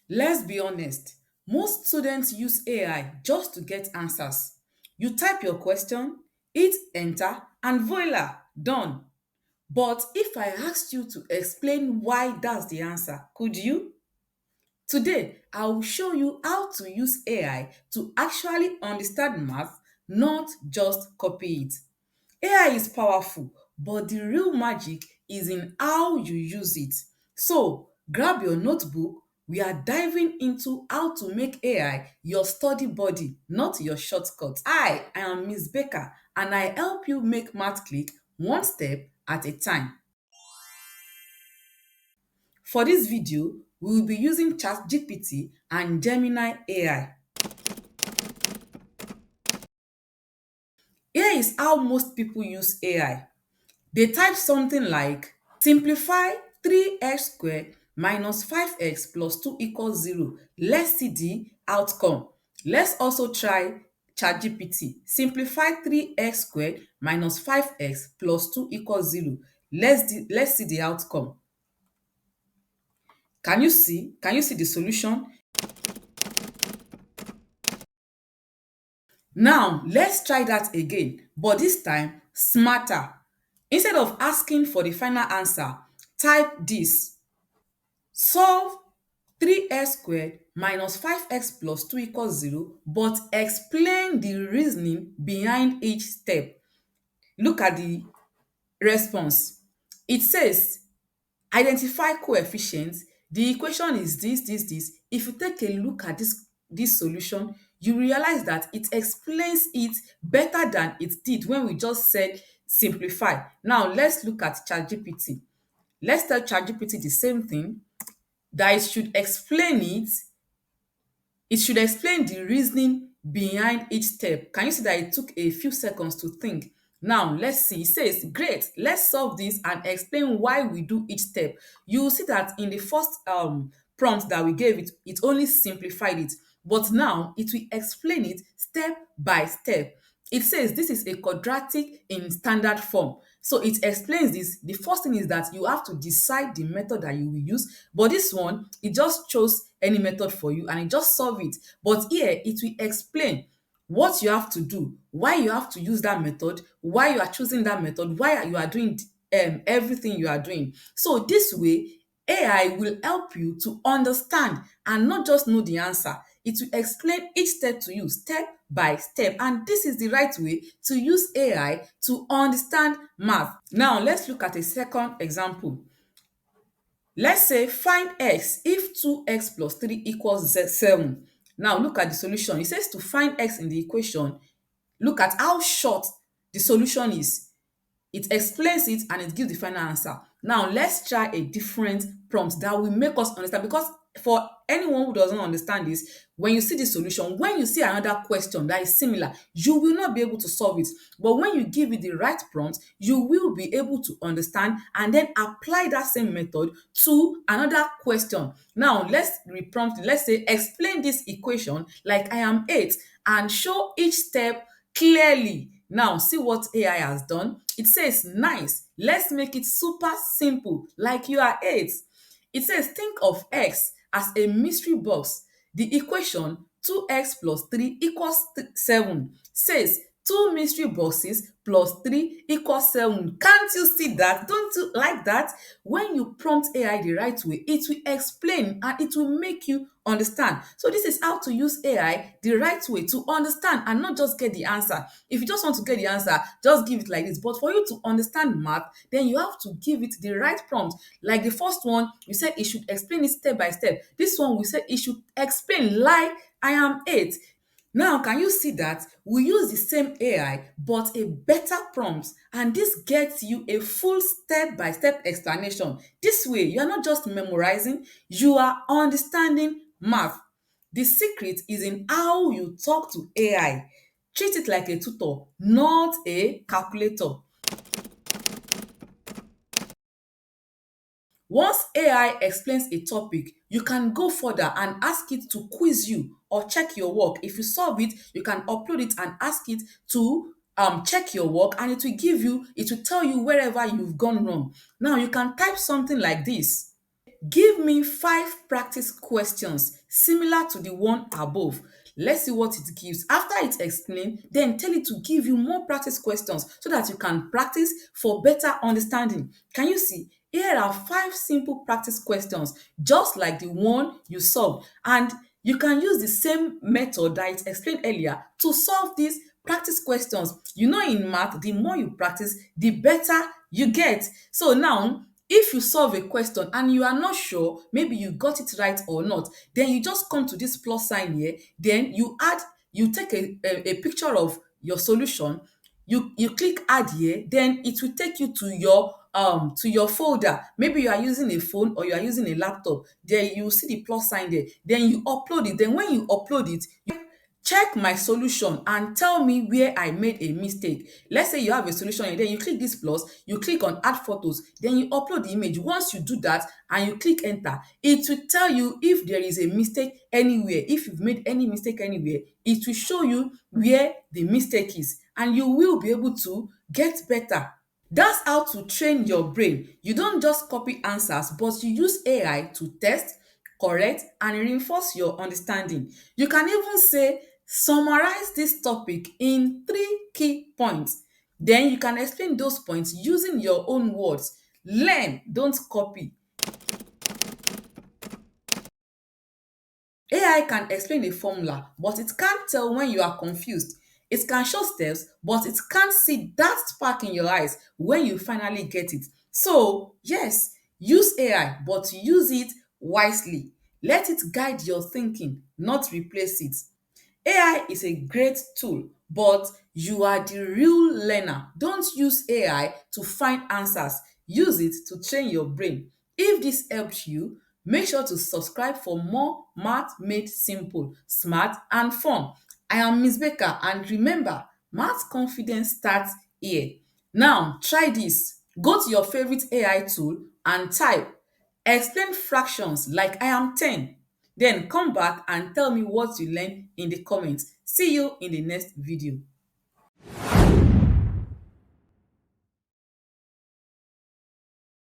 Let's be honest, most students use AI just to get answers. You type your question, hit enter, and voila, done. But if I asked you to explain why that's the answer, could you? Today, I will show you how to use AI to actually understand math, not just copy it. AI is powerful, but the real magic is in how you use it. So, grab your notebook. We are diving into how to make AI your study buddy, not your shortcut. I am Miss Becca, and I help you make math click one step at a time. For this video, we will be using ChatGPT and Gemini AI. Here is how most people use AI. They type something like simplify 3x squared minus 5x plus 2 equals 0. Let's see the outcome. Let's also try ChatGPT. Simplify 3x squared minus 5x plus 2 equals 0. Let's see the outcome. Can you see? Can you see the solution? Now, let's try that again, but this time smarter. Instead of asking for the final answer, type this. Solve 3x squared minus 5x plus 2 equals 0, but explain the reasoning behind each step. Look at the response. It says identify coefficients. The equation is this. If you take a look at this solution, you realize that it explains it better than it did when we just said simplify. Now let's look at ChatGPT. Let's tell ChatGPT the same thing, that it should explain the reasoning behind each step. Can you see that it took a few seconds to think? Now, let's see. It says, great, let's solve this and explain why we do each step. You will see that in the first prompt that we gave it, it only simplified it. But now, it will explain it step by step. It says this is a quadratic in standard form. So it explains this. The first thing is that you have to decide the method that you will use. But this one, it just chose any method for you and it just solve it. But here, it will explain what you have to do, why you have to use that method, why you are choosing that method, why you are doing everything you are doing. So this way, AI will help you to understand and not just know the answer. It will explain each step to you step by step, and this is the right way to use AI to understand math. Now let's look at a second example. Let's say find x if 2x plus 3 equals 7. Now look at the solution. It says to find x in the equation, look at how short the solution is. It explains it and it gives the final answer. Now let's try a different prompt that will make us understand, because for anyone who doesn't understand this, when you see the solution, when you see another question that is similar, you will not be able to solve it. But when you give it the right prompt, you will be able to understand and then apply that same method to another question. Now let's reprompt. Let's say explain this equation like I am 8 and show each step clearly. Now see what AI has done. It says nice, let's make it super simple like you are 8. It says think of x as a mystery box. The equation 2x plus 3 equals 7 says two mystery boxes plus 3 equals 7. Can't you see that? Don't you like that? When you prompt AI the right way, it will explain and it will make you understand. So this is how to use AI the right way to understand and not just get the answer. If you just want to get the answer, just give it like this. But for you to understand math, then you have to give it the right prompt. Like the first one, you said it should explain it step by step. This one, we said it should explain like I am 8. Now, can you see that we use the same AI but a better prompt, and this gets you a full step-by-step explanation. This way, you are not just memorizing, you are understanding math. The secret is in how you talk to AI. Treat it like a tutor, not a calculator. Once AI explains a topic, you can go further and ask it to quiz you or check your work. If you solve it, you can upload it and ask it to check your work, and it will tell you wherever you've gone wrong. Now you can type something like this. give me 5 practice questions similar to the one above. Let's see what it gives. After it explains, then tell it to give you more practice questions so that you can practice for better understanding. Can you see? Here are 5 simple practice questions, just like the one you solved. And you can use the same method that I explained earlier to solve these practice questions. You know, in math, the more you practice, the better you get. So now, if you solve a question and you are not sure, maybe you got it right or not, then you just come to this plus sign here, then you take a picture of your solution, you click add here, then it will take you to your folder. Maybe you are using a phone or you are using a laptop, then you see the plus sign there, then you upload it. Then when you upload it, check my solution and tell me where I made a mistake. Let's say you have a solution and then you click this plus, you click on add photos, then you upload the image. Once you do that and you click enter, it will tell you if there is a mistake anywhere. If you've made any mistake anywhere, it will show you where the mistake is and you will be able to get better. That's how to train your brain. You don't just copy answers, but you use AI to test, correct, and reinforce your understanding. You can even say, summarize this topic in 3 key points. Then you can explain those points using your own words. Learn, don't copy. AI can explain a formula, but it can't tell when you are confused. It can show steps, but it can't see that spark in your eyes when you finally get it. So, yes, use AI, but use it wisely. Let it guide your thinking, not replace it. AI is a great tool, but you are the real learner. Don't use AI to find answers. Use it to train your brain. If this helped you, make sure to subscribe for more Math Made Simple, Smart and Fun. I am Miss Becca, and remember, math confidence starts here. Now, try this. Go to your favorite AI tool and type explain fractions like I am 10. Then come back and tell me what you learned in the comments. See you in the next video.